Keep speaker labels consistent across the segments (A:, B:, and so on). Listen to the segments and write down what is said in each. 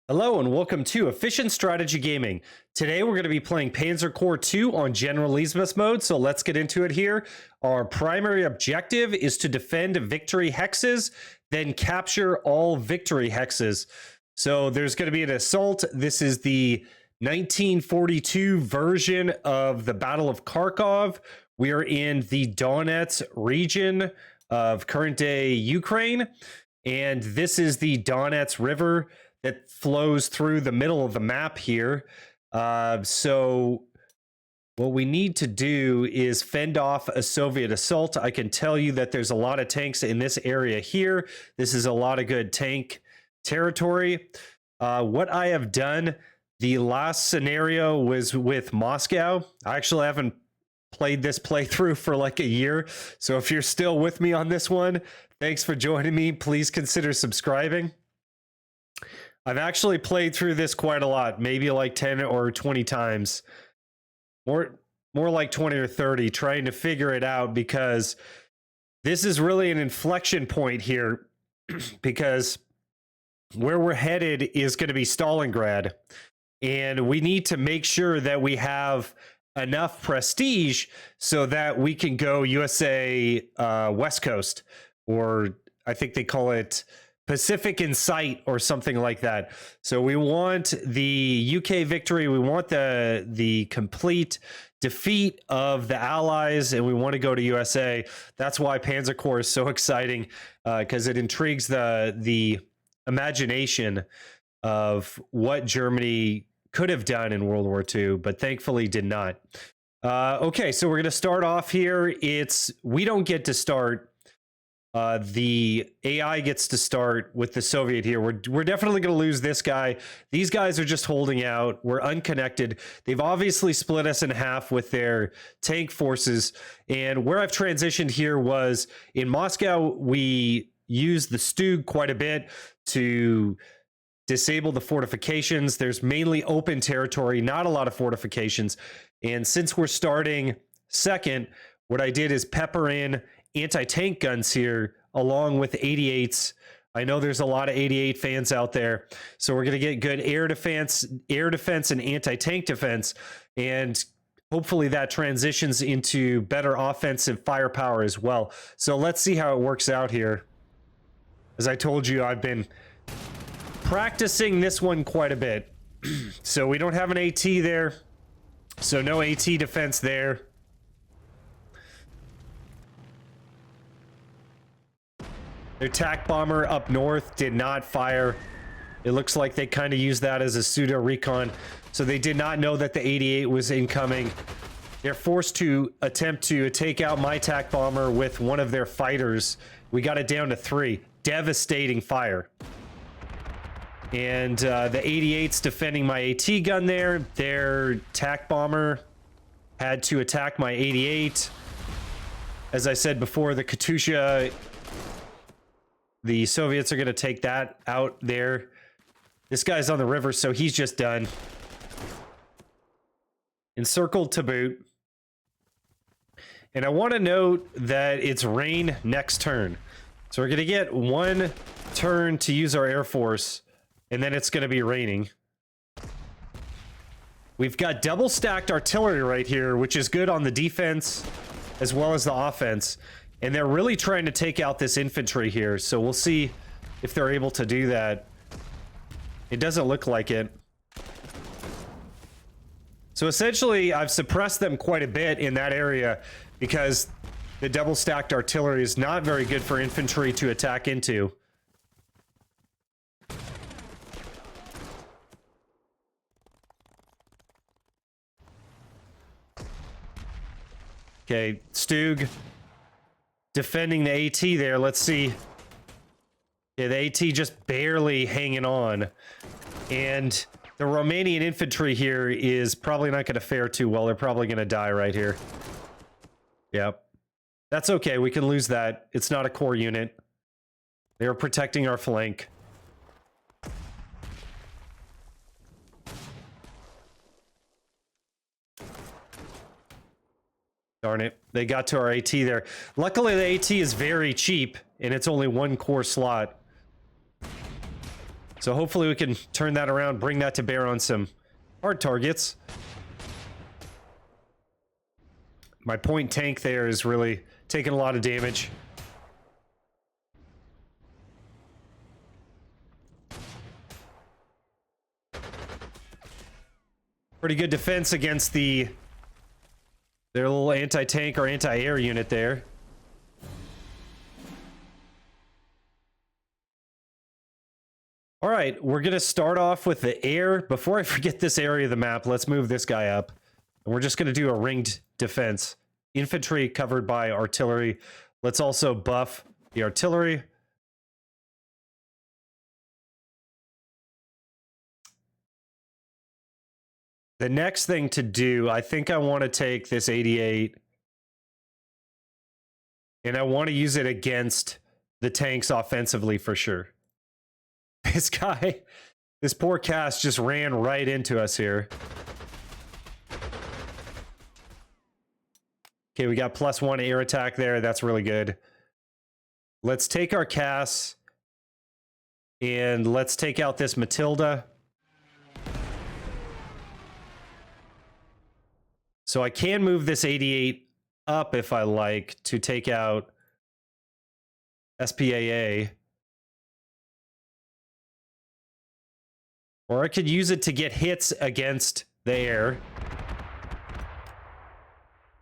A: Hello and welcome to Efficient Strategy Gaming. Today we're going to be playing Panzer Corps 2 on Generalismus mode, so let's get into it here. Our primary objective is to defend victory hexes, then capture all victory hexes. So there's going to be an assault. This is the 1942 version of the Battle of Kharkov. We are in the Donets region of current-day Ukraine, and this is the Donets River that flows through the middle of the map here. So what we need to do is fend off a Soviet assault. I can tell you that there's a lot of tanks in this area here. This is a lot of good tank territory. What I have done, the last scenario was with Moscow. I actually haven't played this playthrough for like a year. So if you're still with me on this one, thanks for joining me. Please consider subscribing. I've actually played through this quite a lot, maybe like 10 or 20 times. More like 20 or 30, trying to figure it out, because this is really an inflection point here because where we're headed is going to be Stalingrad, and we need to make sure that we have enough prestige so that we can go USA West Coast, or I think they call it Pacific in sight or something like that. So we want the UK victory. We want the complete defeat of the Allies, and we want to go to USA. That's why Panzer Corps is so exciting, because it intrigues the imagination of what Germany could have done in World War II, but thankfully did not. Okay, so we're going to start off here. We don't get to start. The AI gets to start with the Soviet here. We're definitely going to lose this guy. These guys are just holding out. We're unconnected. They've obviously split us in half with their tank forces. And where I've transitioned here was in Moscow, we used the Stug quite a bit to disable the fortifications. There's mainly open territory, not a lot of fortifications. And since we're starting second, what I did is pepper in anti-tank guns here along with 88s. I know there's a lot of 88 fans out there, so we're going to get good air defense and anti-tank defense, and hopefully that transitions into better offensive firepower as well. So let's see how it works out here. As I told you, I've been practicing this one quite a bit. So we don't have an AT there, so no AT defense there. Their TAC bomber up north did not fire. It looks like they kind of used that as a pseudo recon, so they did not know that the 88 was incoming. They're forced to attempt to take out my TAC bomber with one of their fighters. We got it down to 3. Devastating fire. And the 88's defending my AT gun there. Their TAC bomber had to attack my 88. As I said before, the Katyusha, the Soviets are going to take that out there. This guy's on the river, so he's just done. Encircled to boot. And I want to note that it's rain next turn. So we're going to get one turn to use our Air Force, and then it's going to be raining. We've got double stacked artillery right here, which is good on the defense as well as the offense. And they're really trying to take out this infantry here, so we'll see if they're able to do that. It doesn't look like it. So essentially, I've suppressed them quite a bit in that area because the double-stacked artillery is not very good for infantry to attack into. Okay, Stug defending the AT there. Let's see. Yeah, the AT just barely hanging on. And the Romanian infantry here is probably not going to fare too well. They're probably going to die right here. Yep. That's okay. We can lose that. It's not a core unit. They are protecting our flank. Darn it. They got to our AT there. Luckily, the AT is very cheap, and it's only one core slot. So hopefully we can turn that around, bring that to bear on some hard targets. My point tank there is really taking a lot of damage. Pretty good defense against their little anti-tank or anti-air unit there. All right, we're going to start off with the air. Before I forget this area of the map, let's move this guy up. And we're just going to do a ringed defense. Infantry covered by artillery. Let's also buff the artillery. The next thing to do, I think I want to take this 88 and I want to use it against the tanks offensively for sure. This guy, this poor cast just ran right into us here. Okay, we got +1 air attack there. That's really good. Let's take our Cass and let's take out this Matilda. So I can move this 88 up if I like to take out SPAA. Or I could use it to get hits against the air.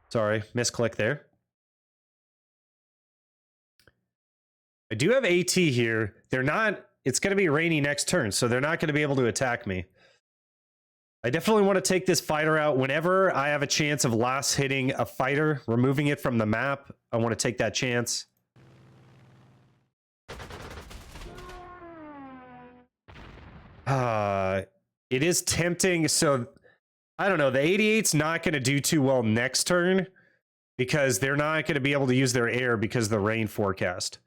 A: Sorry, misclick there. I do have AT here. They're not, it's going to be rainy next turn, so they're not going to be able to attack me. I definitely want to take this fighter out whenever I have a chance of last hitting a fighter, removing it from the map. I want to take that chance. It is tempting, so I don't know. The 88's not going to do too well next turn because they're not going to be able to use their air because of the rain forecast.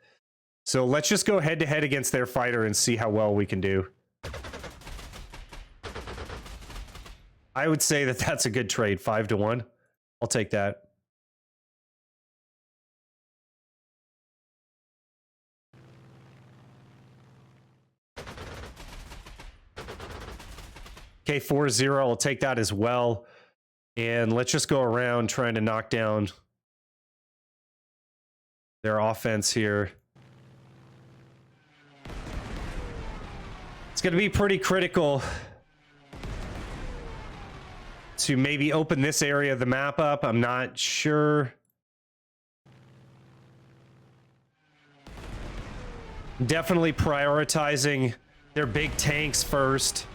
A: So let's just go head to head against their fighter and see how well we can do. I would say that that's a good trade, 5-1. I'll take that. Okay, 4-0. I'll take that as well. And let's just go around trying to knock down their offense here. It's going to be pretty critical to maybe open this area of the map up. I'm not sure. Definitely prioritizing their big tanks first.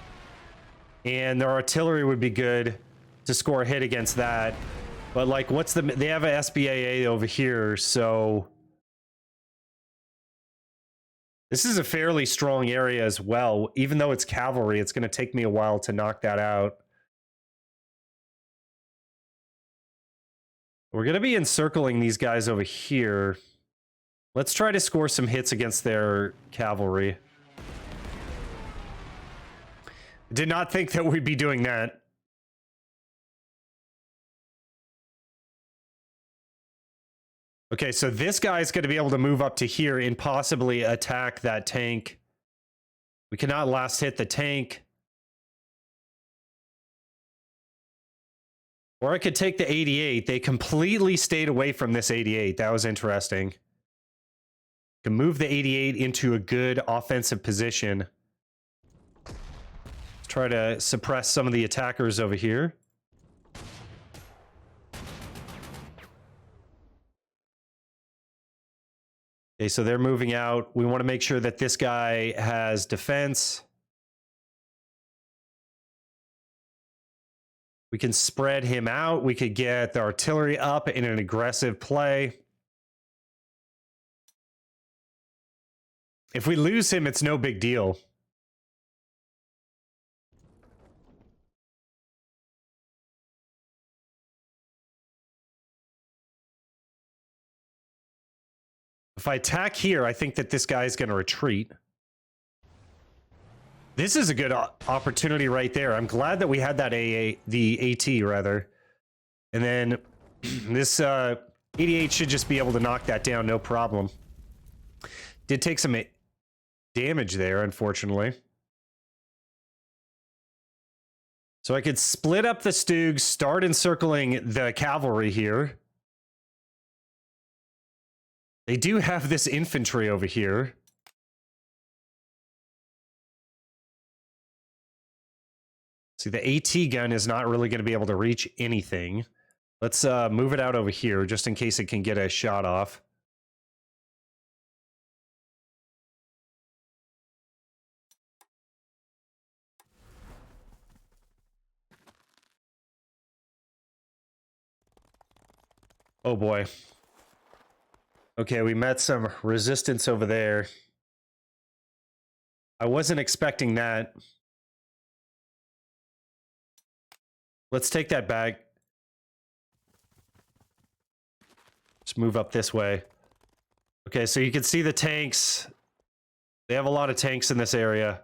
A: And their artillery would be good to score a hit against that. But like, what's the... They have a SBAA over here, so... This is a fairly strong area as well. Even though it's cavalry, it's going to take me a while to knock that out. We're going to be encircling these guys over here. Let's try to score some hits against their cavalry. Did not think that we'd be doing that. Okay, so this guy's going to be able to move up to here and possibly attack that tank. We cannot last hit the tank. Or I could take the 88. They completely stayed away from this 88. That was interesting. Can move the 88 into a good offensive position. Try to suppress some of the attackers over here. Okay, so they're moving out. We want to make sure that this guy has defense. We can spread him out. We could get the artillery up in an aggressive play. If we lose him, it's no big deal. If I attack here, I think that this guy is going to retreat. This is a good opportunity right there. I'm glad that we had that the AT rather. And then this 88 should just be able to knock that down, no problem. Did take some damage there, unfortunately. So I could split up the Stoogs, start encircling the cavalry here. They do have this infantry over here. See, the AT gun is not really going to be able to reach anything. Let's move it out over here just in case it can get a shot off. Oh boy. Okay, we met some resistance over there. I wasn't expecting that. Let's take that back. Just move up this way. Okay, so you can see the tanks. They have a lot of tanks in this area.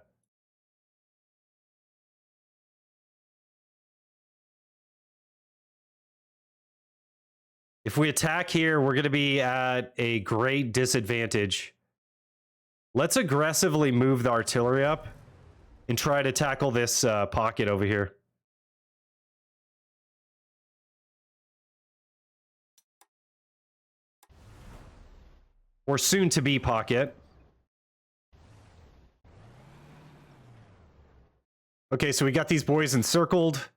A: If we attack here, we're going to be at a great disadvantage. Let's aggressively move the artillery up and try to tackle this pocket over here. Or soon-to-be pocket. Okay, so we got these boys encircled.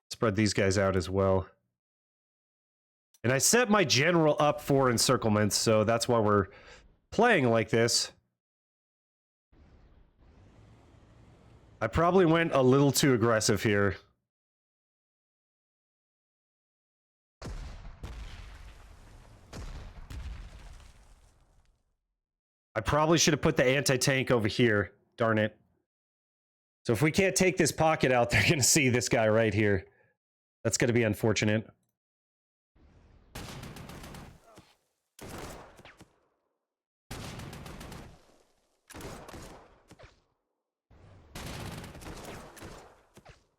A: Spread these guys out as well. And I set my general up for encirclements, so that's why we're playing like this. I probably went a little too aggressive here. I probably should have put the anti-tank over here. Darn it. So if we can't take this pocket out, they're going to see this guy right here. That's going to be unfortunate.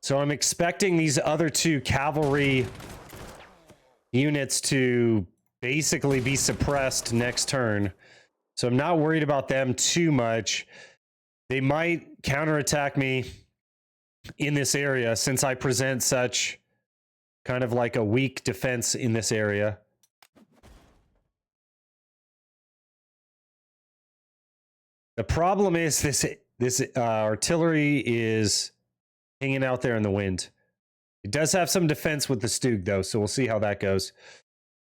A: So I'm expecting these other two cavalry units to basically be suppressed next turn. So I'm not worried about them too much. They might counterattack me in this area since I present such kind of like a weak defense in this area. The problem is this artillery is hanging out there in the wind. It does have some defense with the Stug though, so we'll see how that goes.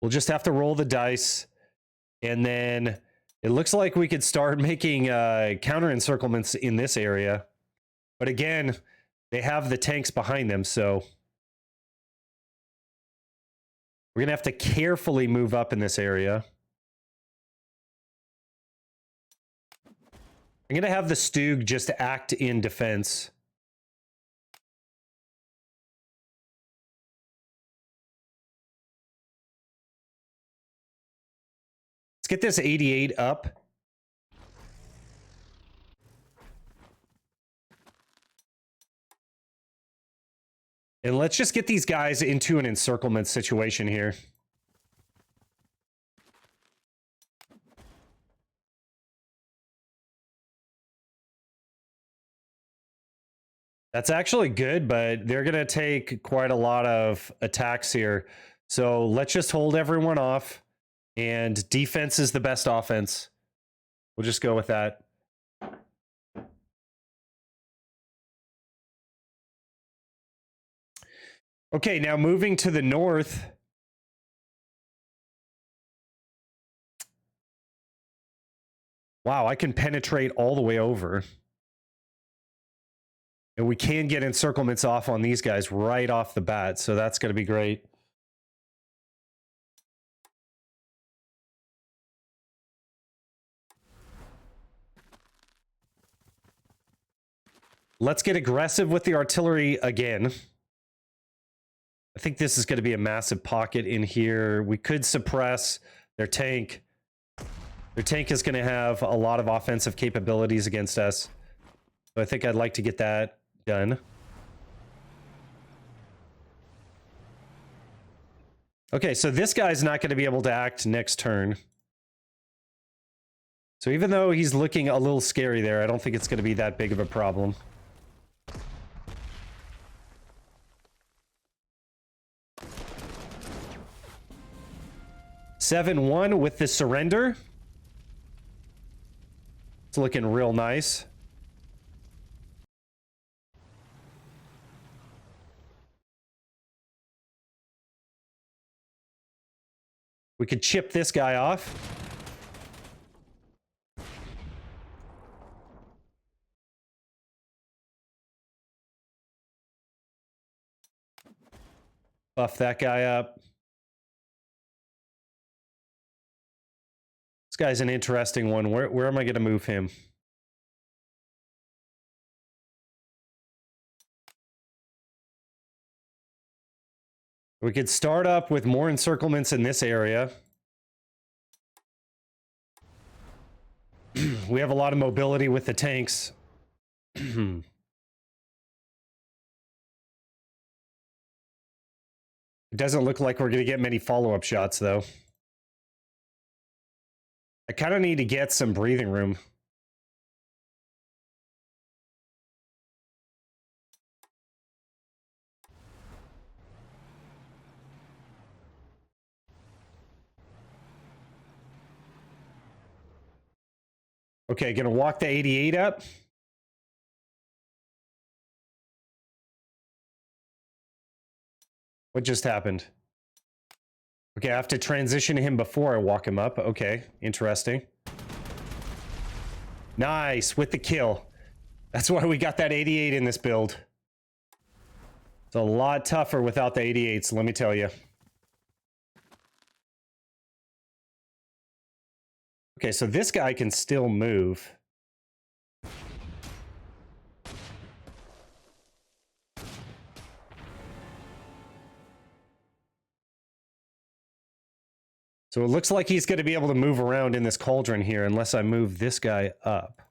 A: We'll just have to roll the dice, and then it looks like we could start making counter encirclements in this area. But again, they have the tanks behind them, so we're going to have to carefully move up in this area. I'm going to have the Stug just act in defense. Let's get this 88 up. And let's just get these guys into an encirclement situation here. That's actually good, but they're going to take quite a lot of attacks here. So let's just hold everyone off. And defense is the best offense. We'll just go with that. Okay, now moving to the north. Wow, I can penetrate all the way over. And we can get encirclements off on these guys right off the bat, so that's going to be great. Let's get aggressive with the artillery again. I think this is going to be a massive pocket in here. We could suppress their tank. Their tank is going to have a lot of offensive capabilities against us. So I think I'd like to get that done. Okay, so this guy's not going to be able to act next turn. So even though he's looking a little scary there, I don't think it's going to be that big of a problem. (7-1) with the surrender. It's looking real nice. We could chip this guy off. Buff that guy up. This guy's an interesting one. Where am I going to move him? We could start up with more encirclements in this area. We have a lot of mobility with the tanks. It doesn't look like we're going to get many follow-up shots, though. I kind of need to get some breathing room. Okay, gonna walk the 88 up. What just happened? Okay, I have to transition him before I walk him up. Okay, interesting. Nice, with the kill. That's why we got that 88 in this build. It's a lot tougher without the 88s, let me tell you. Okay, so this guy can still move. So it looks like he's going to be able to move around in this cauldron here unless I move this guy up.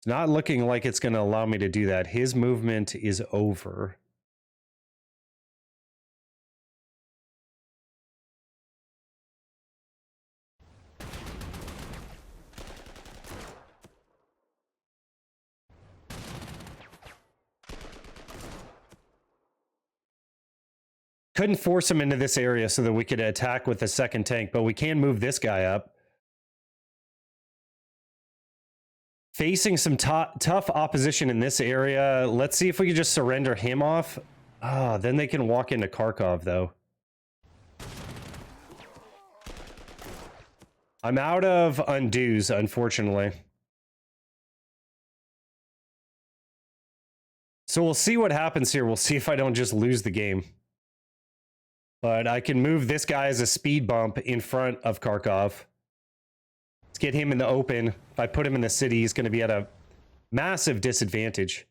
A: It's not looking like it's going to allow me to do that. His movement is over. Couldn't force him into this area so that we could attack with the second tank, but we can move this guy up. Facing some tough opposition in this area. Let's see if we can just surrender him off. Then they can walk into Kharkov, though. I'm out of undos, unfortunately. So we'll see what happens here. We'll see if I don't just lose the game. But I can move this guy as a speed bump in front of Kharkov. Let's get him in the open. If I put him in the city, he's going to be at a massive disadvantage.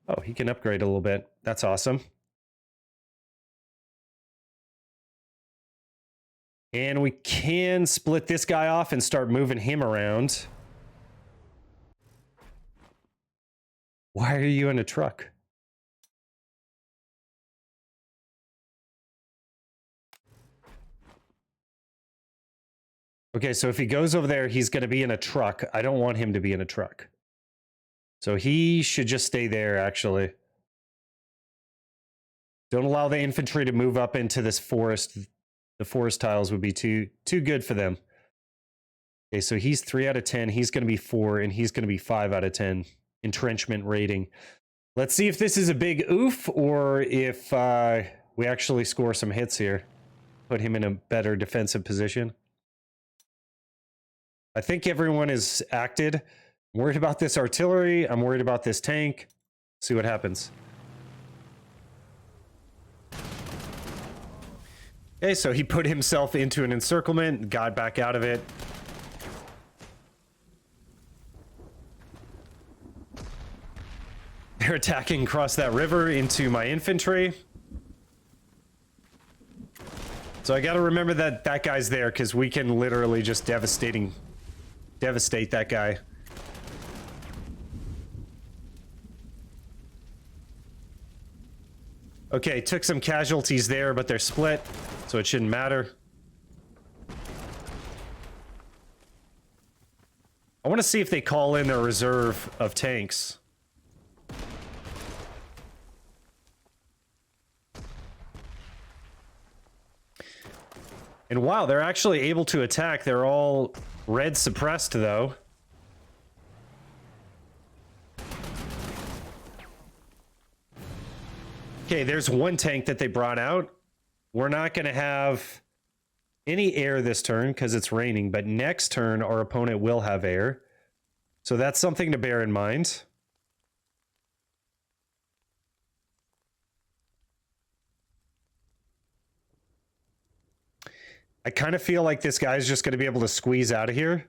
A: Oh, he can upgrade a little bit. That's awesome. And we can split this guy off and start moving him around. Why are you in a truck? Okay, so if he goes over there, he's going to be in a truck. I don't want him to be in a truck. So he should just stay there, actually. Don't allow the infantry to move up into this forest. The forest tiles would be too good for them. Okay, so he's 3 out of 10. He's going to be 4, and he's going to be 5 out of 10. Entrenchment rating. Let's see if this is a big oof, or if we actually score some hits here. Put him in a better defensive position. I think everyone is acted. I'm worried about this artillery. I'm worried about this tank. See what happens. Okay, so he put himself into an encirclement, got back out of it. They're attacking across that river into my infantry. So I got to remember that that guy's there, because we can literally just devastate that guy. Okay, took some casualties there, but they're split, so it shouldn't matter. I want to see if they call in their reserve of tanks. And wow, they're actually able to attack. They're all red suppressed, though. Okay, there's one tank that they brought out. We're not going to have any air this turn because it's raining, but next turn our opponent will have air. So that's something to bear in mind. I kind of feel like this guy's just going to be able to squeeze out of here.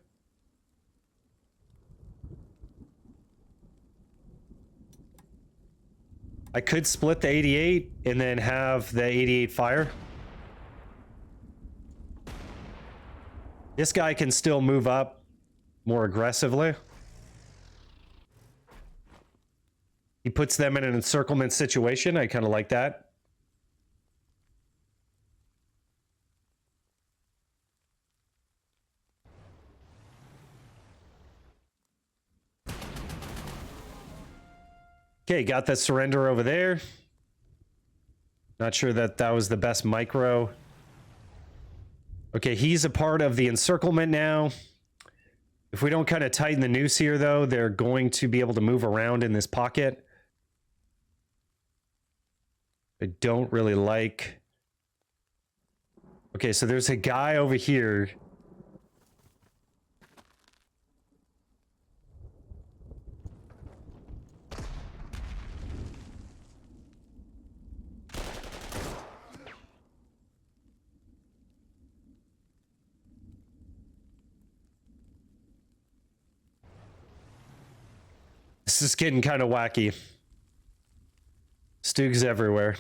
A: I could split the 88 and then have the 88 fire. This guy can still move up more aggressively. He puts them in an encirclement situation. I kind of like that. Okay, got that surrender over there. Not sure that that was the best micro. Okay, he's a part of the encirclement now. If we don't kind of tighten the noose here, though, they're going to be able to move around in this pocket. I don't really like... Okay, so there's a guy over here. This is getting kind of wacky. Stoogs everywhere.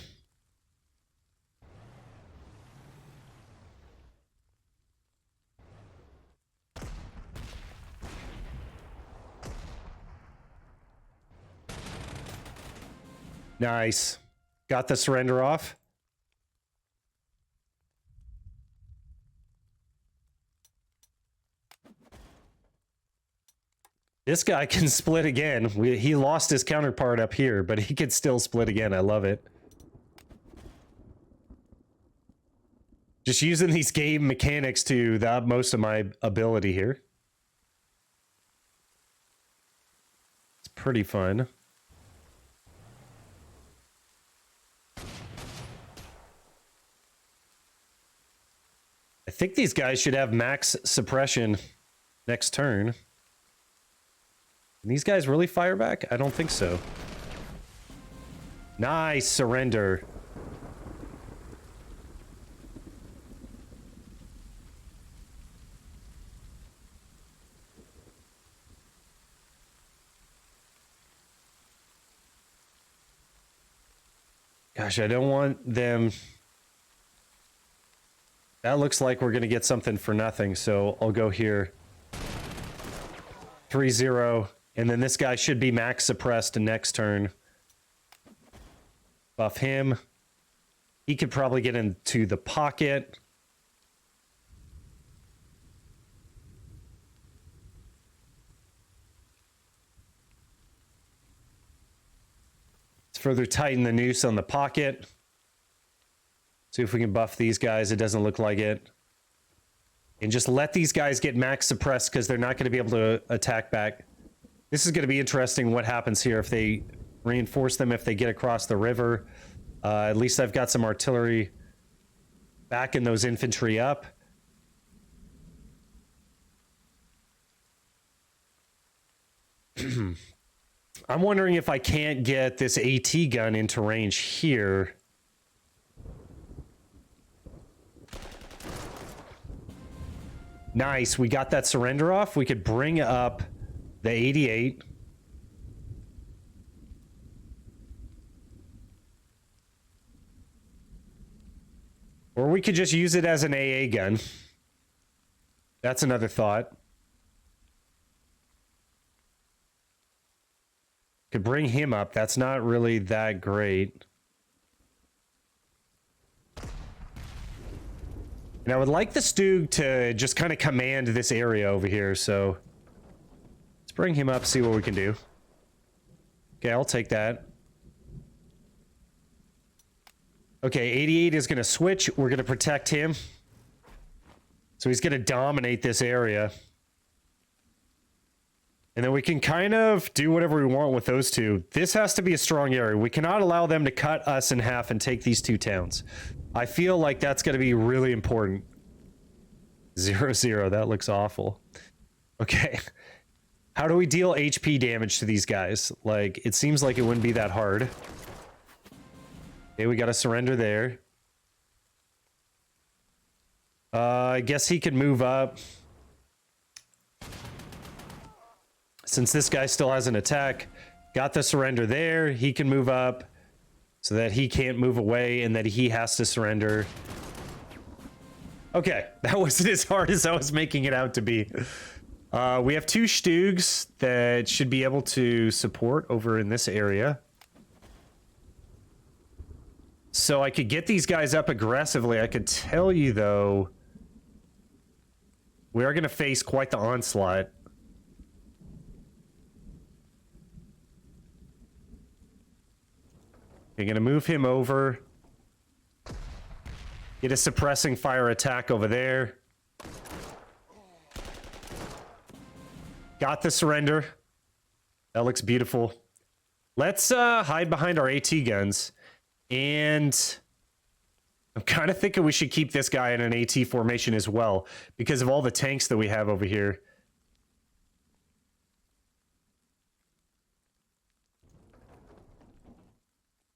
A: Nice. Got the surrender off. This guy can split again. He lost his counterpart up here, but he could still split again. I love it. Just using these game mechanics to the utmost of my ability here. It's pretty fun. I think these guys should have max suppression next turn. Can these guys really fire back? I don't think so. Nice surrender. Gosh, I don't want them... That looks like we're going to get something for nothing, so I'll go here. 3-0, and then this guy should be max suppressed next turn. Buff him. He could probably get into the pocket. Let's further tighten the noose on the pocket. See if we can buff these guys. It doesn't look like it. And just let these guys get max suppressed because they're not going to be able to attack back. This is going to be interesting what happens here if they reinforce them, if they get across the river. At least I've got some artillery backing those infantry up. I'm wondering if I can't get this AT gun into range here. Nice, we got that surrender off. We could bring up the 88. Or we could just use it as an AA gun. That's another thought. Could bring him up. That's not really that great. And I would like the Stug to just kind of command this area over here, so let's bring him up, see what we can do. Okay, I'll take that. Okay, 88 is going to switch. We're going to protect him. So he's going to dominate this area. And then we can kind of do whatever we want with those two. This has to be a strong area. We cannot allow them to cut us in half and take these two towns. I feel like that's going to be really important. 0-0. That looks awful. Okay. How do we deal HP damage to these guys? Like, it seems like it wouldn't be that hard. Okay, we got to surrender there. I guess he could move up. Since this guy still has an attack, got the surrender there. He can move up so that he can't move away and that he has to surrender. Okay, that wasn't as hard as I was making it out to be. We have 2 Stugs that should be able to support over in this area. So I could get these guys up aggressively. I could tell you, though, we are going to face quite the onslaught. You're going to move him over. Get a suppressing fire attack over there. Got the surrender. That looks beautiful. Let's hide behind our AT guns. And I'm kind of thinking we should keep this guy in an AT formation as well because of all the tanks that we have over here.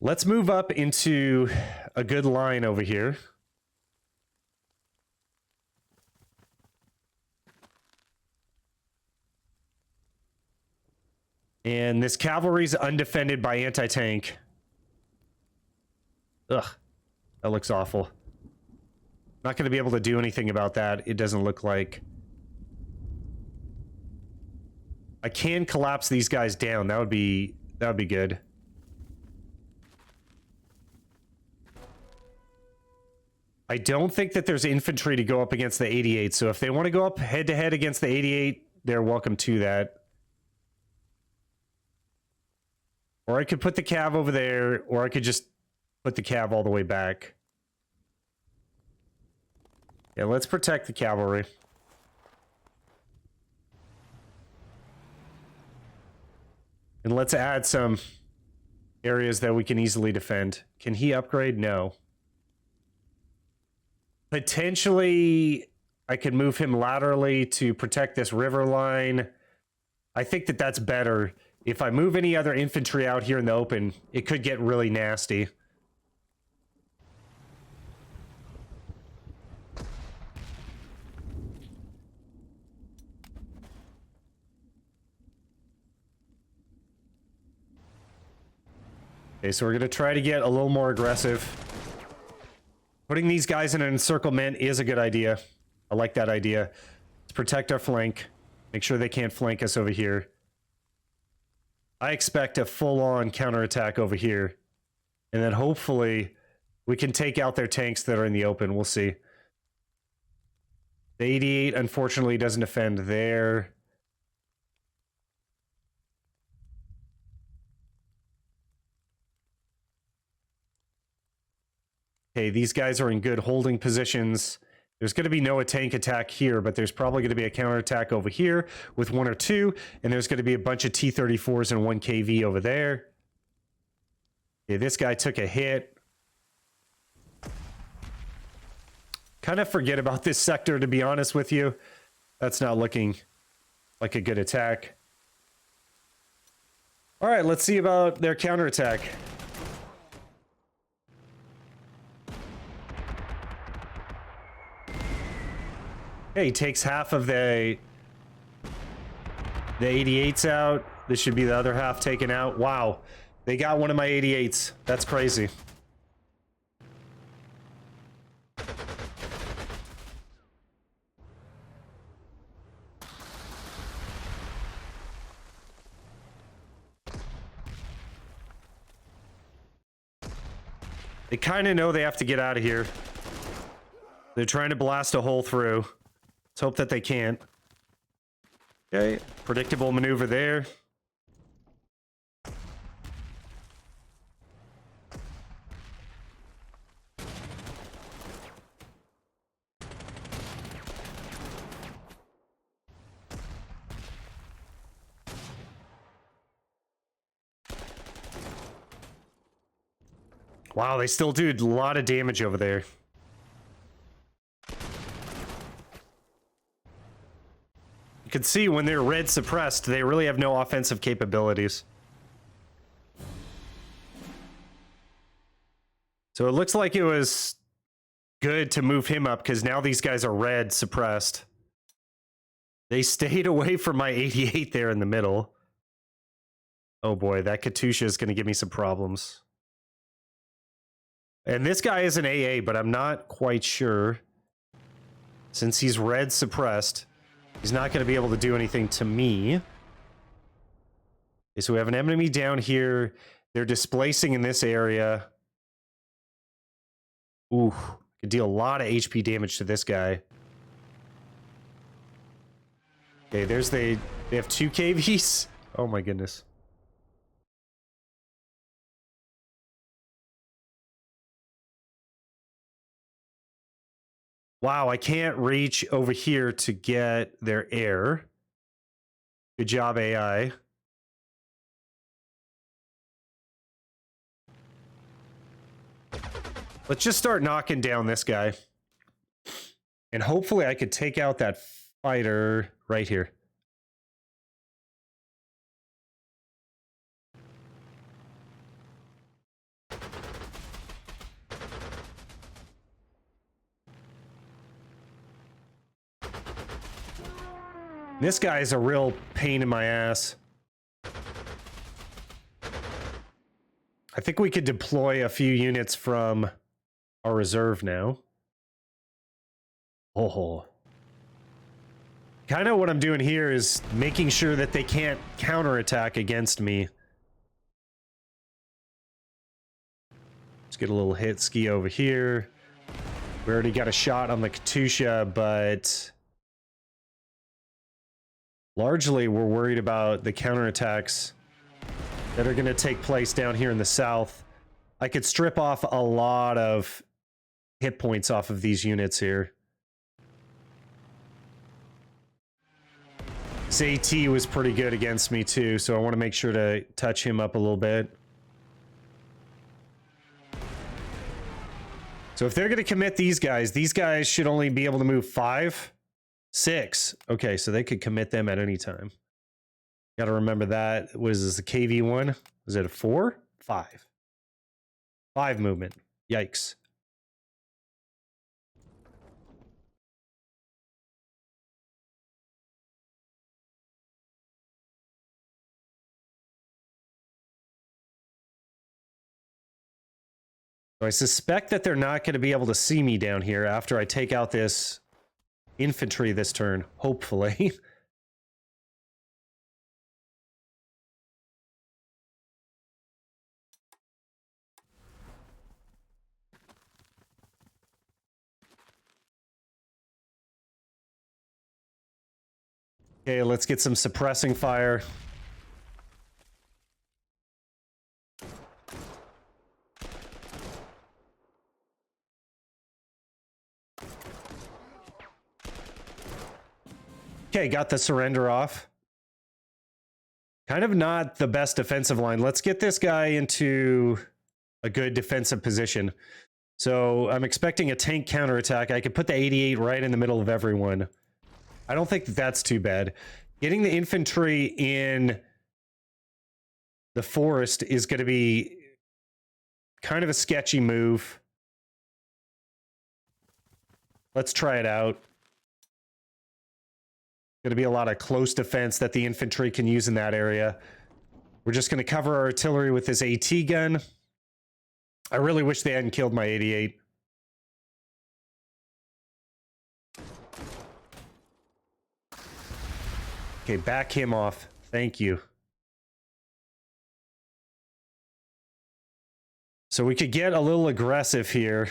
A: Let's move up into a good line over here. And this cavalry's undefended by anti-tank. Ugh, that looks awful. Not going to be able to do anything about that. It doesn't look like. I can collapse these guys down. That would be good. I don't think that there's infantry to go up against the 88. So if they want to go up head to head against the 88, they're welcome to that. Or I could put the cav over there, or I could just put the cav all the way back. Yeah, let's protect the cavalry. And let's add some areas that we can easily defend. Can he upgrade? No. Potentially, I could move him laterally to protect this river line. I think that that's better. If I move any other infantry out here in the open, it could get really nasty. Okay, so we're going to try to get a little more aggressive. Putting these guys in an encirclement is a good idea. I like that idea. Let's protect our flank. Make sure they can't flank us over here. I expect a full-on counterattack over here. And then hopefully we can take out their tanks that are in the open. We'll see. The 88, unfortunately, doesn't defend there. Okay, these guys are in good holding positions. There's going to be no tank attack here, but there's probably going to be a counterattack over here with 1 or 2, and there's going to be a bunch of T-34s and 1 KV over there. Okay, this guy took a hit. Kind of forget about this sector, to be honest with you. That's not looking like a good attack. All right, let's see about their counterattack. Hey, he takes half of the 88s out. This should be the other half taken out. Wow. They got one of my 88s. That's crazy. They kind of know they have to get out of here. They're trying to blast a hole through. Let's hope that they can't. Okay, predictable maneuver there. Wow, they still do a lot of damage over there. You can see when they're red suppressed, they really have no offensive capabilities. So it looks like it was good to move him up because now these guys are red suppressed. They stayed away from my 88 there in the middle. Oh boy, that Katusha is going to give me some problems. And this guy is an AA, but I'm not quite sure. Since he's red suppressed, he's not going to be able to do anything to me. Okay, so we have an enemy down here. They're displacing in this area. Ooh, could deal a lot of HP damage to this guy. Okay, there's they have 2 KVs. Oh my goodness. Wow, I can't reach over here to get their air. Good job, AI. Let's just start knocking down this guy. And hopefully I could take out that fighter right here. This guy is a real pain in my ass. I think we could deploy a few units from our reserve now. Oh. Kind of what I'm doing here is making sure that they can't counterattack against me. Let's get a little hit ski over here. We already got a shot on the Katusha, but largely we're worried about the counterattacks that are going to take place down here in the south. I could strip off a lot of hit points off of these units here. This AT was pretty good against me too, so I want to make sure to touch him up a little bit. So if they're going to commit these guys should only be able to move 5, 6. Okay, so they could commit them at any time. Got to remember that. Was this the KV1? Was it a 4? 5. 5 movement. Yikes. So I suspect that they're not going to be able to see me down here after I take out this infantry this turn, hopefully. Okay, let's get some suppressing fire. Okay, got the surrender off. Kind of not the best defensive line. Let's get this guy into a good defensive position. So I'm expecting a tank counterattack. I could put the 88 right in the middle of everyone. I don't think that's too bad. Getting the infantry in the forest is going to be kind of a sketchy move. Let's try it out. Going to be a lot of close defense that the infantry can use in that area. We're just going to cover our artillery with this AT gun. I really wish they hadn't killed my 88. Okay, back him off. Thank you. So we could get a little aggressive here.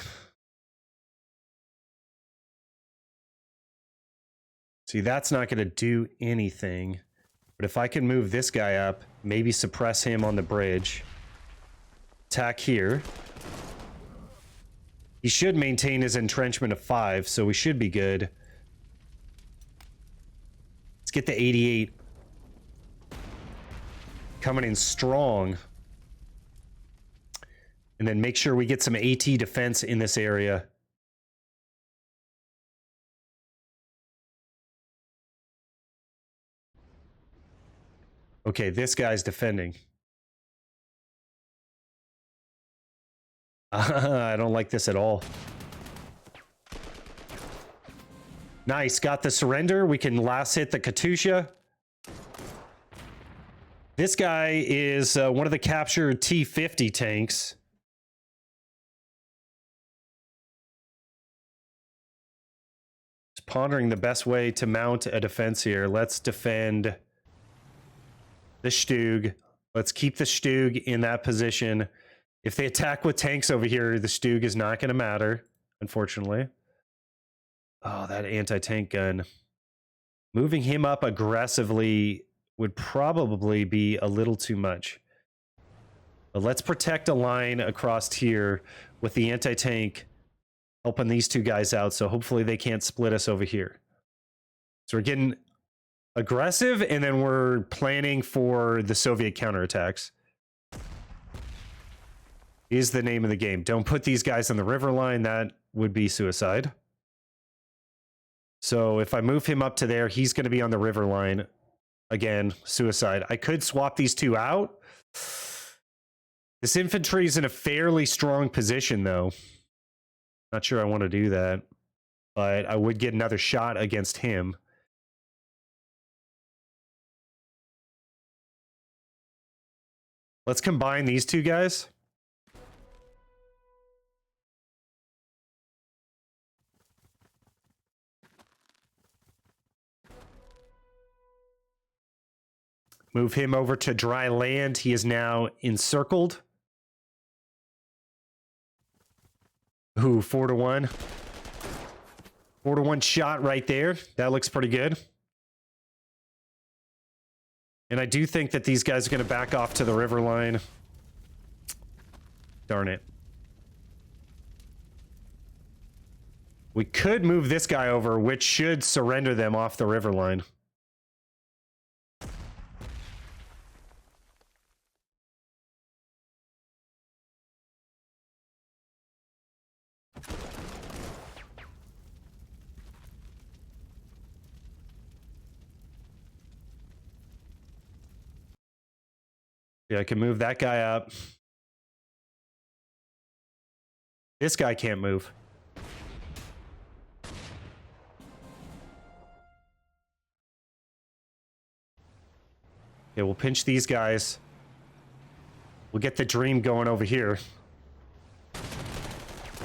A: See, that's not going to do anything. But if I can move this guy up, maybe suppress him on the bridge. Attack here. He should maintain his entrenchment of 5, so we should be good. Let's get the 88. Coming in strong. And then make sure we get some AT defense in this area. Okay, this guy's defending. I don't like this at all. Nice, got the surrender. We can last hit the Katusha. This guy is one of the captured T-50 tanks. Just pondering the best way to mount a defense here. Let's defend the Stug. Let's keep the Stug in that position. If they attack with tanks over here, the Stug is not going to matter, unfortunately. Oh, that anti-tank gun. Moving him up aggressively would probably be a little too much. But let's protect a line across here with the anti-tank helping these two guys out, so hopefully they can't split us over here. So we're getting aggressive, and then we're planning for the Soviet counterattacks. Is the name of the game. Don't put these guys on the river line. That would be suicide. So if I move him up to there, he's going to be on the river line. Again, suicide. I could swap these two out. This infantry is in a fairly strong position, though. Not sure I want to do that. But I would get another shot against him. Let's combine these two guys. Move him over to dry land. He is now encircled. Ooh, 4-1. 4-1 shot right there. That looks pretty good. And I do think that these guys are going to back off to the river line. Darn it. We could move this guy over, which should surrender them off the river line. Yeah, I can move that guy up. This guy can't move. Okay, we'll pinch these guys. We'll get the dream going over here.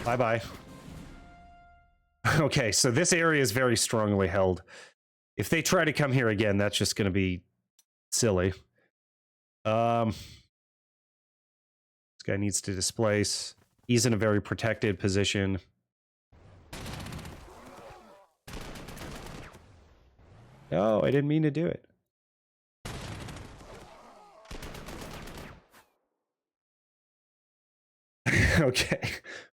A: Bye-bye. Okay, so this area is very strongly held. If they try to come here again, that's just going to be silly. This guy needs to displace. He's in a very protected position. Oh, I didn't mean to do it. Okay.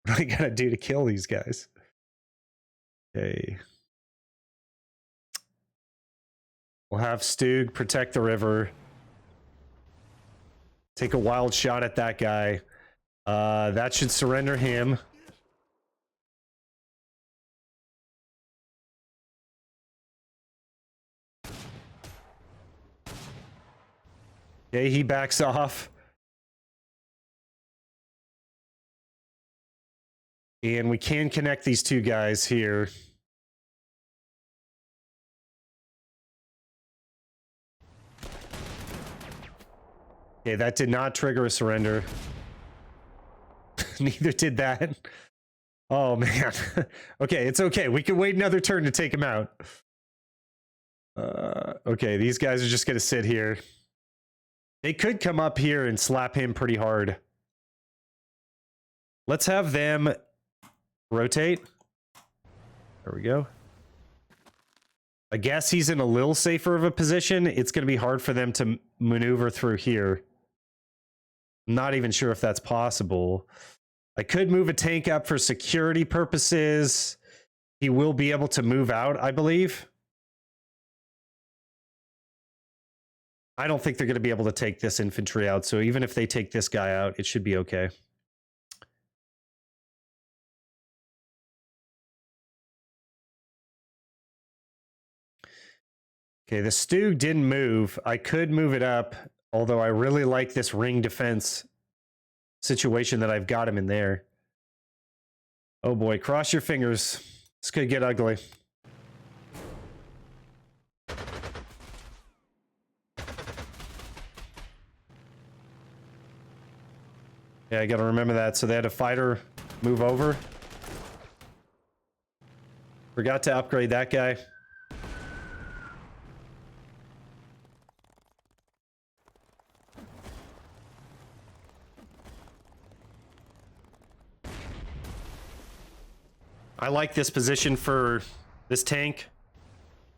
A: What do I gotta do to kill these guys? Okay. We'll have Stug protect the river. Take a wild shot at that guy. That should surrender him. Okay, he backs off. And we can connect these two guys here. Okay, that did not trigger a surrender. Neither did that. Oh, man. Okay, it's okay. We can wait another turn to take him out. Okay, these guys are just going to sit here. They could come up here and slap him pretty hard. Let's have them rotate. There we go. I guess he's in a little safer of a position. It's going to be hard for them to maneuver through here. I'm not even sure if that's possible. I could move a tank up for security purposes. He will be able to move out, I believe. I don't think they're going to be able to take this infantry out. So even if they take this guy out, it should be okay. Okay, the Stug didn't move. I could move it up, although I really like this ring defense situation that I've got him in there. Oh boy, cross your fingers. This could get ugly. Yeah, I gotta remember that. So they had a fighter move over. Forgot to upgrade that guy. I like this position for this tank.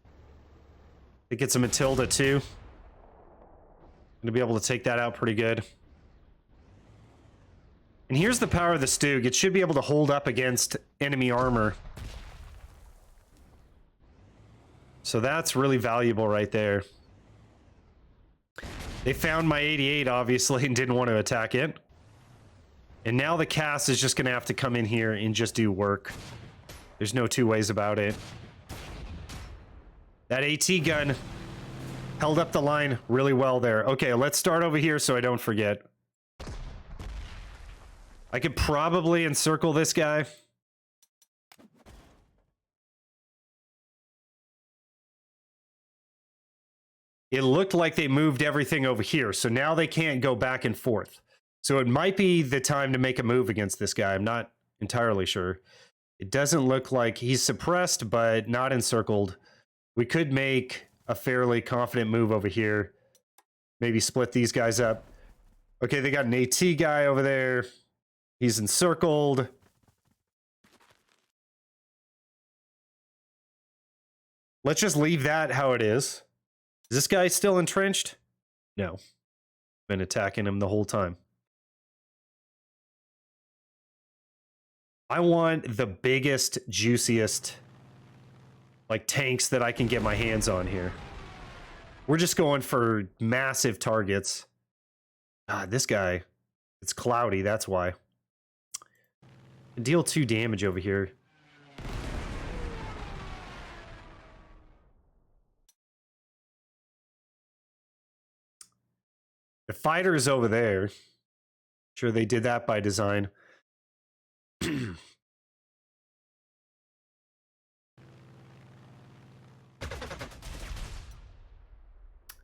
A: I think it's a Matilda too. Gonna be able to take that out pretty good. And here's the power of the Stug. It should be able to hold up against enemy armor. So that's really valuable right there. They found my 88, obviously, and didn't want to attack it. And now the cast is just going to have to come in here and just do work. There's no two ways about it. That AT gun held up the line really well there. Okay, let's start over here so I don't forget. I could probably encircle this guy. It looked like they moved everything over here, so now they can't go back and forth. So it might be the time to make a move against this guy. I'm not entirely sure. It doesn't look like he's suppressed, but not encircled. We could make a fairly confident move over here. Maybe split these guys up. Okay, they got an AT guy over there. He's encircled. Let's just leave that how it is. Is this guy still entrenched? No. Been attacking him the whole time. I want the biggest, juiciest, like, tanks that I can get my hands on here. We're just going for massive targets. God, this guy, it's cloudy, that's why. Deal 2 damage over here. The fighter is over there. Sure, they did that by design.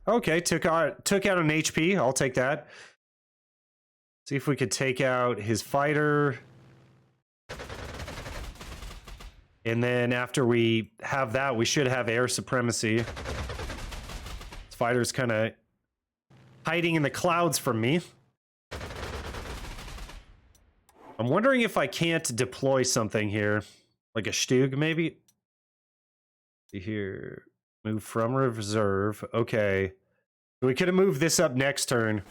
A: Okay, took out an HP. I'll take that. See if we could take out his fighter. And then after we have that, we should have air supremacy. This fighter's kind of hiding in the clouds from me. I'm wondering if I can't deploy something here. Like a Stug, maybe? See here. Move from reserve. Okay. We could have moved this up next turn.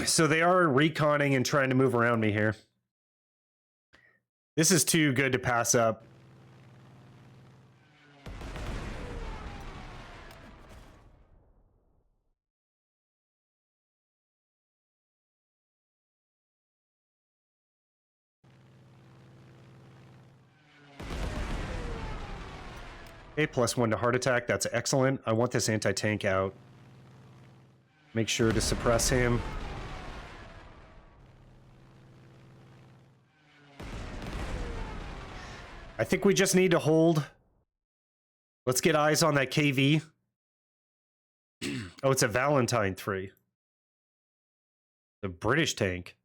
A: So they are reconning and trying to move around me here. This is too good to pass up. Okay, +1 to heart attack. That's excellent. I want this anti-tank out. Make sure to suppress him. I think we just need to hold. Let's get eyes on that KV. Oh, it's a Valentine 3. The British tank.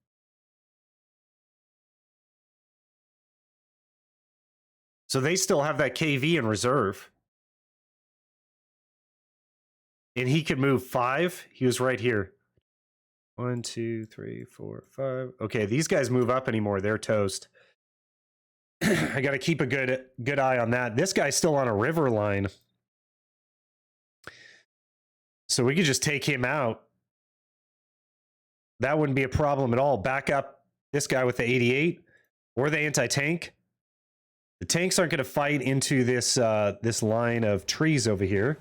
A: So they still have that KV in reserve. And he could move 5. He was right here. 1, 2, 3, 4, 5. Okay, these guys move up anymore. They're toast. I got to keep a good eye on that. This guy's still on a river line. So we could just take him out. That wouldn't be a problem at all. Back up this guy with the 88 or the anti-tank. The tanks aren't going to fight into this this line of trees over here.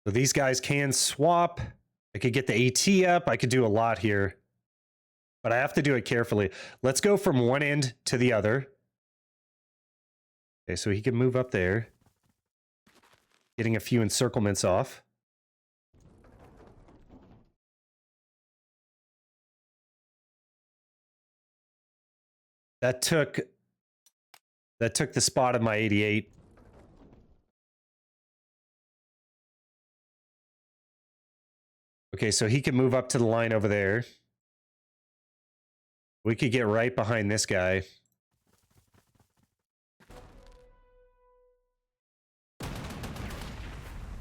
A: So these guys can swap. I could get the AT up. I could do a lot here. But I have to do it carefully. Let's go from one end to the other. Okay, so he can move up there. Getting a few encirclements off. That took the spot of my 88. Okay, so he can move up to the line over there. We could get right behind this guy.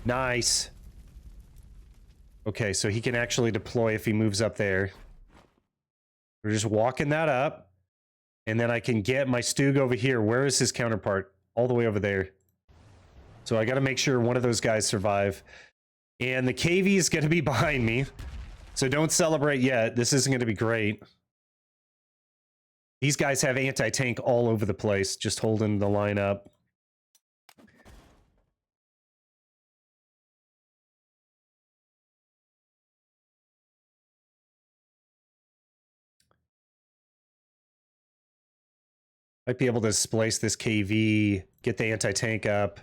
A: Nice. Okay, so he can actually deploy if he moves up there. We're just walking that up. And then I can get my Stug over here. Where is his counterpart? All the way over there. So I got to make sure one of those guys survive. And the KV is going to be behind me. So don't celebrate yet. This isn't going to be great. These guys have anti-tank all over the place, just holding the line up. Might be able to displace this KV, get the anti-tank up,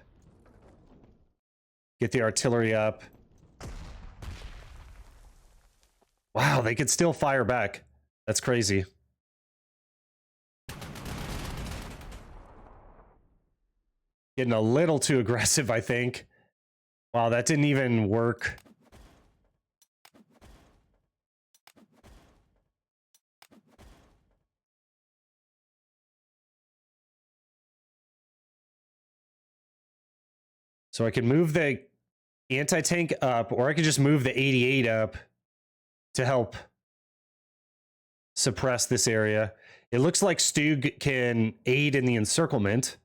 A: get the artillery up. Wow, they could still fire back. That's crazy. Getting a little too aggressive, I think. Wow, that didn't even work. So I can move the anti-tank up, or I could just move the 88 up to help suppress this area. It looks like Stug can aid in the encirclement.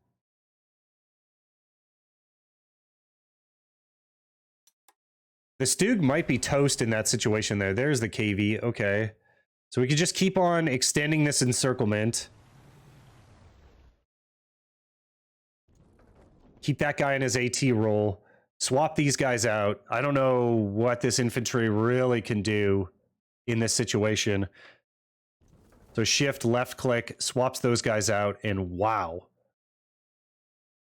A: The Stug might be toast in that situation there. There's the KV. Okay. So we could just keep on extending this encirclement. Keep that guy in his AT role. Swap these guys out. I don't know what this infantry really can do in this situation. So shift, left click, swaps those guys out, and wow.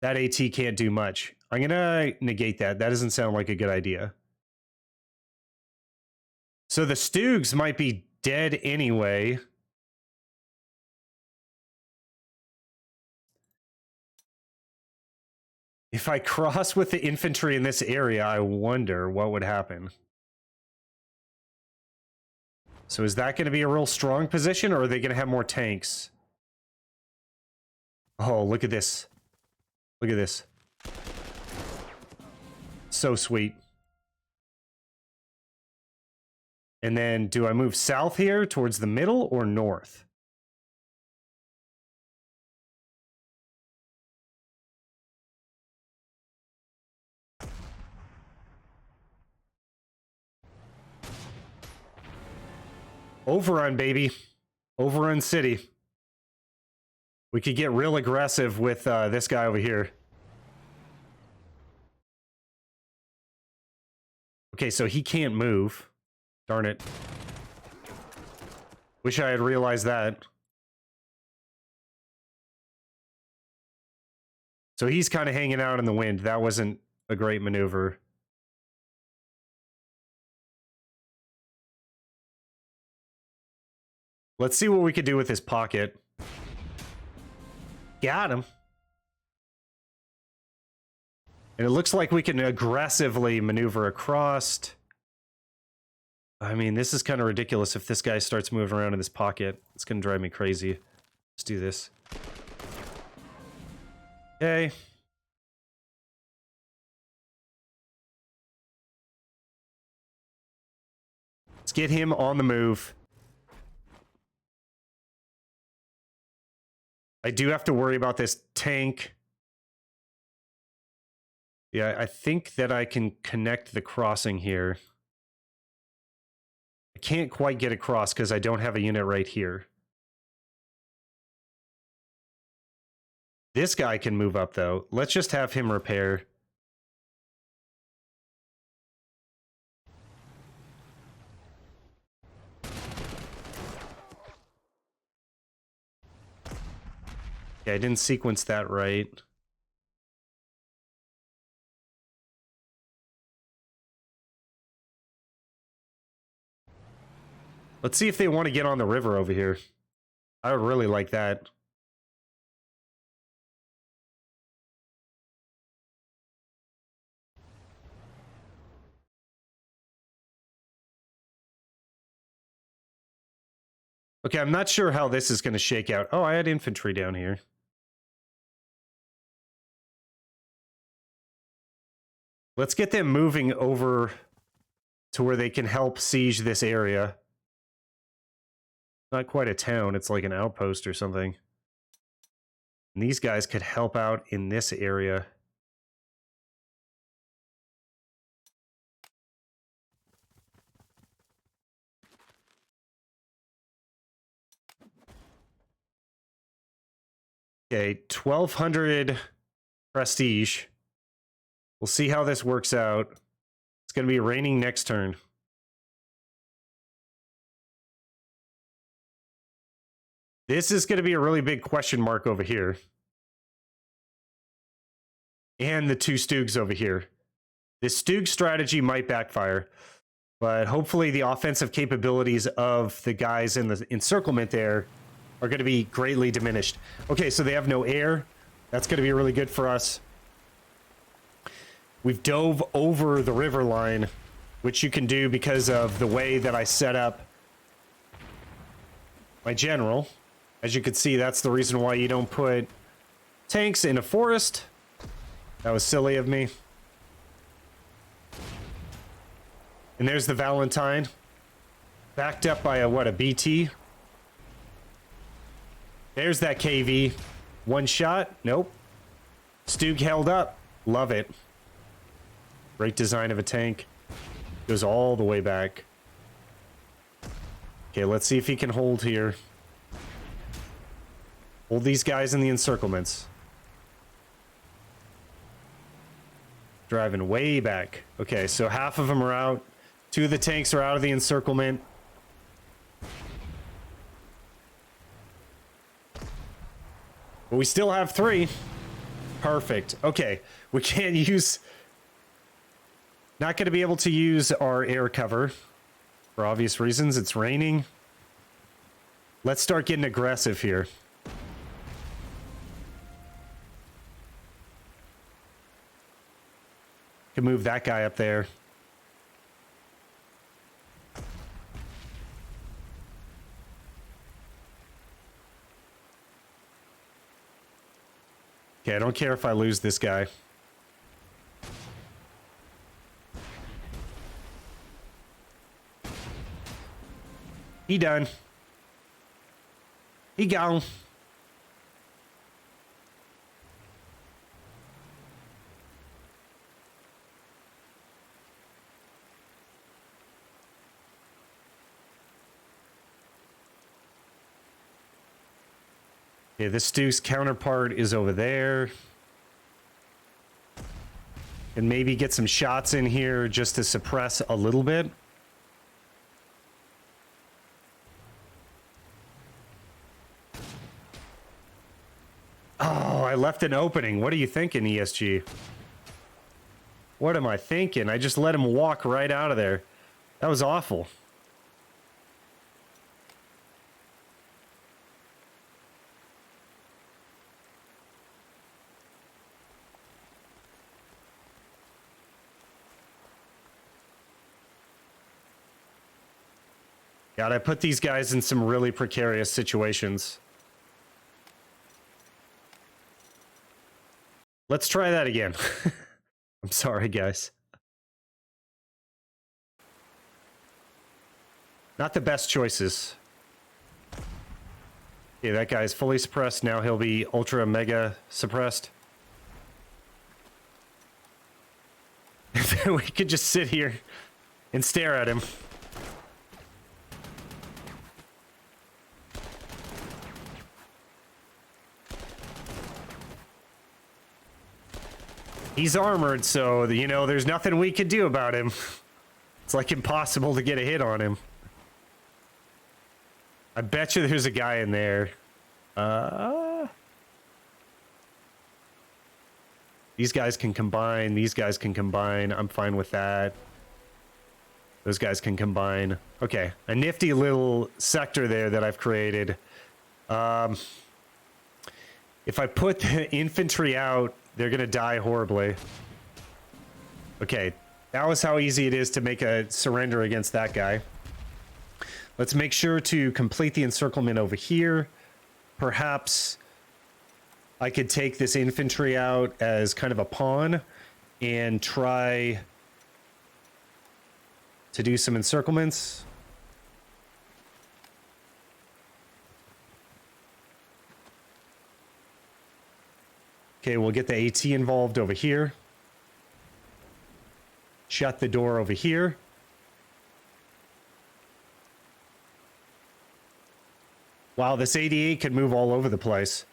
A: That AT can't do much. I'm going to negate that. That doesn't sound like a good idea. So the Stugs might be dead anyway. If I cross with the infantry in this area, I wonder what would happen. So is that going to be a real strong position, or are they going to have more tanks? Oh, look at this. Look at this. So sweet. And then do I move south here towards the middle or north? Overrun, baby. Overrun city. We could get real aggressive with this guy over here. Okay, so he can't move. Darn it. Wish I had realized that. So he's kind of hanging out in the wind. That wasn't a great maneuver. Let's see what we could do with this pocket. Got him. And it looks like we can aggressively maneuver across. I mean, this is kind of ridiculous if this guy starts moving around in this pocket. It's going to drive me crazy. Let's do this. Okay. Let's get him on the move. I do have to worry about this tank. Yeah, I think that I can connect the crossing here. I can't quite get across because I don't have a unit right here. This guy can move up, though. Let's just have him repair. Yeah, I didn't sequence that right. Let's see if they want to get on the river over here. I would really like that. Okay, I'm not sure how this is going to shake out. Oh, I had infantry down here. Let's get them moving over to where they can help siege this area. Not quite a town, it's like an outpost or something. And these guys could help out in this area. Okay, 1200 prestige. We'll see how this works out. It's going to be raining next turn. This is going to be a really big question mark over here. And the two Stugs over here. This Stug strategy might backfire, but hopefully the offensive capabilities of the guys in the encirclement there are going to be greatly diminished. Okay, so they have no air. That's going to be really good for us. We've dove over the river line, which you can do because of the way that I set up my general. As you can see, that's the reason why you don't put tanks in a forest. That was silly of me. And there's the Valentine. Backed up by a BT. There's that KV. One shot. Nope. Stug held up. Love it. Great design of a tank. Goes all the way back. Okay, let's see if he can hold here. Hold these guys in the encirclements. Driving way back. Okay, so half of them are out. Two of the tanks are out of the encirclement. But we still have three. Perfect. Okay, we can't use... Not going to be able to use our air cover. For obvious reasons, it's raining. Let's start getting aggressive here. Can move that guy up there. Okay, I don't care if I lose this guy. He done. He gone. Okay, this Stu's counterpart is over there. And maybe get some shots in here just to suppress a little bit. Oh, I left an opening. What are you thinking, ESG? What am I thinking? I just let him walk right out of there. That was awful. God, I put these guys in some really precarious situations. Let's try that again. I'm sorry, guys. Not the best choices. Okay, that guy's fully suppressed. Now he'll be ultra mega suppressed. We could just sit here and stare at him. He's armored, so, you know, there's nothing we can do about him. It's like impossible to get a hit on him. I bet you there's a guy in there. These guys can combine. These guys can combine. I'm fine with that. Those guys can combine. Okay, a nifty little sector there that I've created. If I put the infantry out, they're going to die horribly. Okay, that was how easy it is to make a surrender against that guy. Let's make sure to complete the encirclement over here. Perhaps I could take this infantry out as kind of a pawn and try to do some encirclements. Okay, we'll get the AT involved over here. Shut the door over here. Wow, this 88 could move all over the place.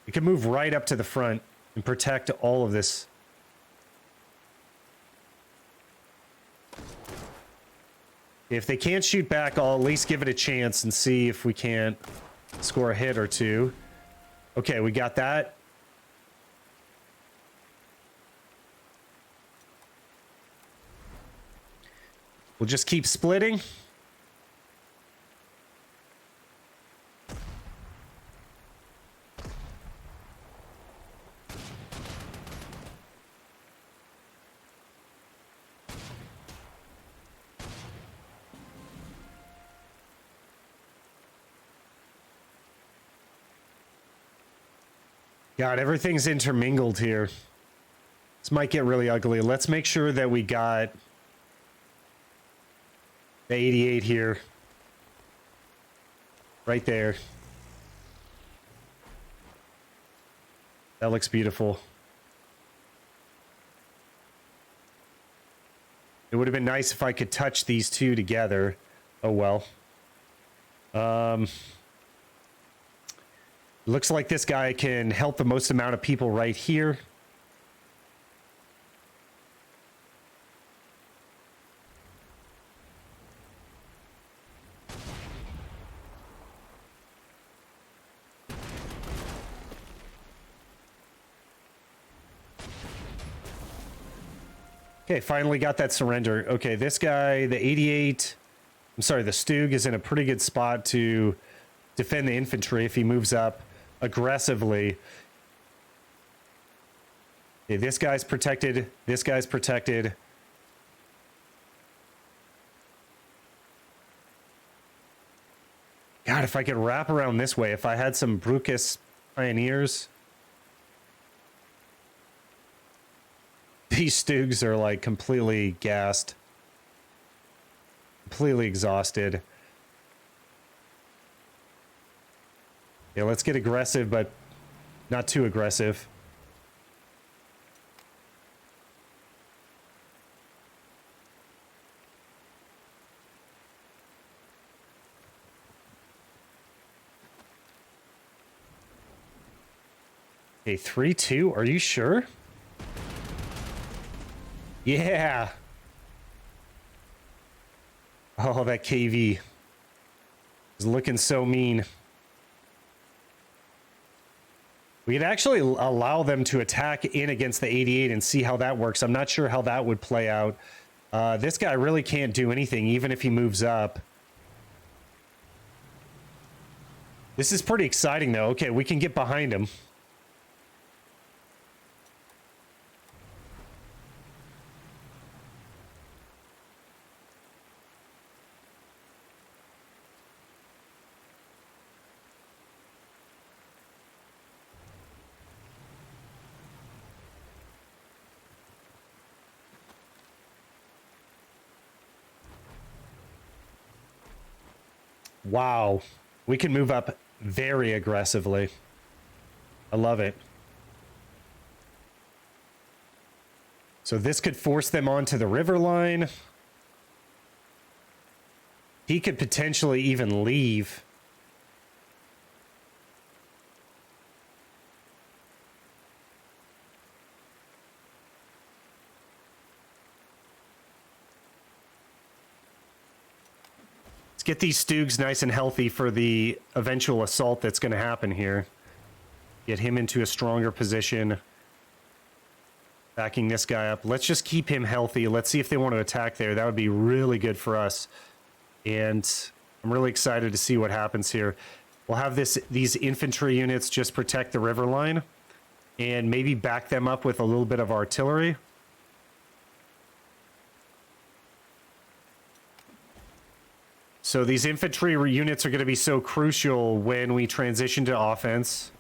A: It could move right up to the front and protect all of this. If they can't shoot back, I'll at least give it a chance and see if we can't score a hit or two. Okay, we got that. We'll just keep splitting. God, everything's intermingled here. This might get really ugly. Let's make sure that we got the 88 here. Right there. That looks beautiful. It would have been nice if I could touch these two together. Oh well. Looks like this guy can help the most amount of people right here. Okay, finally got that surrender. Okay, this guy, the 88, I'm sorry, the Stug is in a pretty good spot to defend the infantry if he moves up aggressively. Okay, this guy's protected. This guy's protected. God, if I could wrap around this way, if I had some Brucus Pioneers. These Stugs are like completely gassed. Completely exhausted. Yeah, let's get aggressive, but not too aggressive. Okay, 3-2, are you sure? Yeah. Oh, that KV is looking so mean. We could actually allow them to attack in against the 88 and see how that works. I'm not sure how that would play out. This guy really can't do anything, even if he moves up. This is pretty exciting, though. Okay, we can get behind him. Wow. We can move up very aggressively. I love it. So this could force them onto the river line. He could potentially even leave. Let's get these Stoogs nice and healthy for the eventual assault that's going to happen here. Get him into a stronger position. Backing this guy up. Let's just keep him healthy. Let's see if they want to attack there. That would be really good for us. And I'm really excited to see what happens here. We'll have these infantry units just protect the river line and maybe back them up with a little bit of artillery. So these infantry units are going to be so crucial when we transition to offense.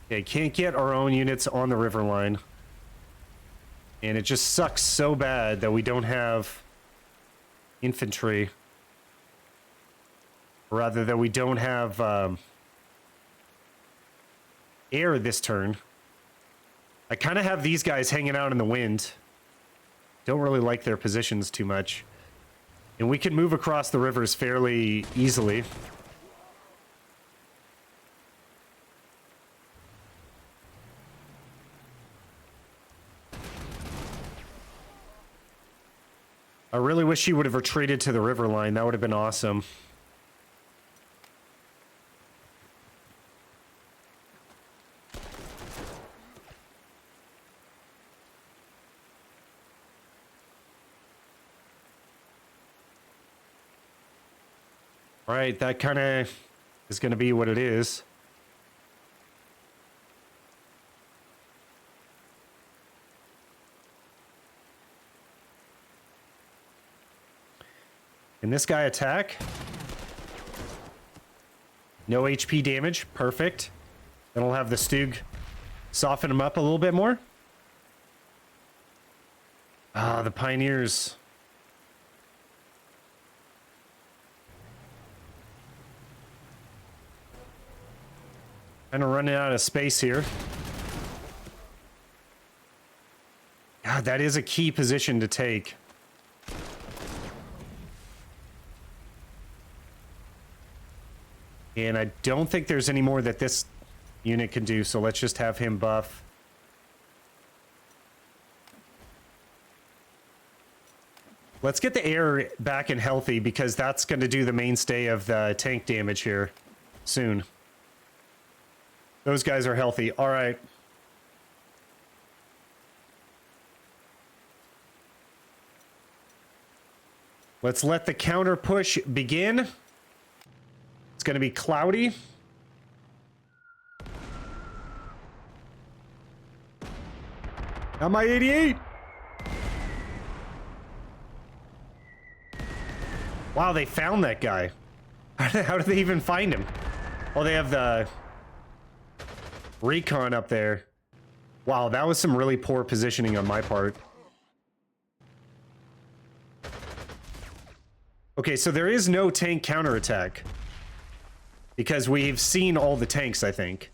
A: Okay, can't get our own units on the river line. And it just sucks so bad that we don't have infantry. Or rather, that we don't have air this turn. I kind of have these guys hanging out in the wind. Don't really like their positions too much. And we can move across the rivers fairly easily. I really wish he would have retreated to the river line. That would have been awesome. All right, that kind of is going to be what it is. Can this guy attack? No HP damage. Perfect. Then we'll have the Stug soften him up a little bit more. Ah, the Pioneers. Kind of running out of space here. God, that is a key position to take. And I don't think there's any more that this unit can do, so let's just have him buff. Let's get the air back and healthy, because that's going to do the mainstay of the tank damage here soon. Those guys are healthy. All right. Let's let the counter push begin. It's going to be cloudy. Not my 88. Wow, they found that guy. How did they even find him? Oh, they have the recon up there. Wow, that was some really poor positioning on my part. Okay, so there is no tank counterattack. Because we've seen all the tanks, I think.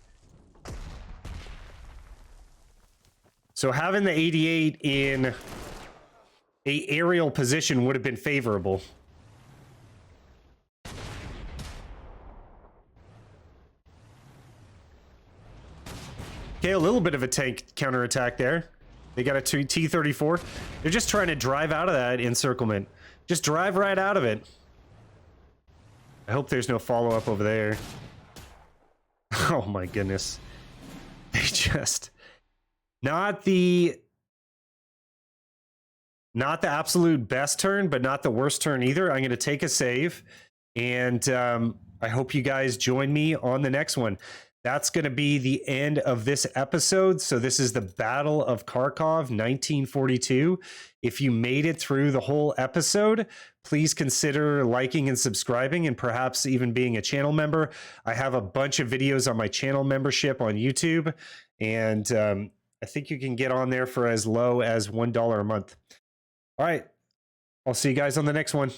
A: So having the 88 in a aerial position would have been favorable. Okay, a little bit of a tank counterattack there. They got a T-34. They're just trying to drive out of that encirclement. Just drive right out of it. I hope there's no follow-up over there. Oh my goodness. They just... Not the absolute best turn, but not the worst turn either. I'm going to take a save. And I hope you guys join me on the next one. that's going to be the end of this episode. So this is the Battle of Kharkov, 1942. If you made it through the whole episode, please consider liking and subscribing and perhaps even being a channel member. I have a bunch of videos on my channel membership on YouTube, and I think you can get on there for as low as $1 a month. All right. I'll see you guys on the next one.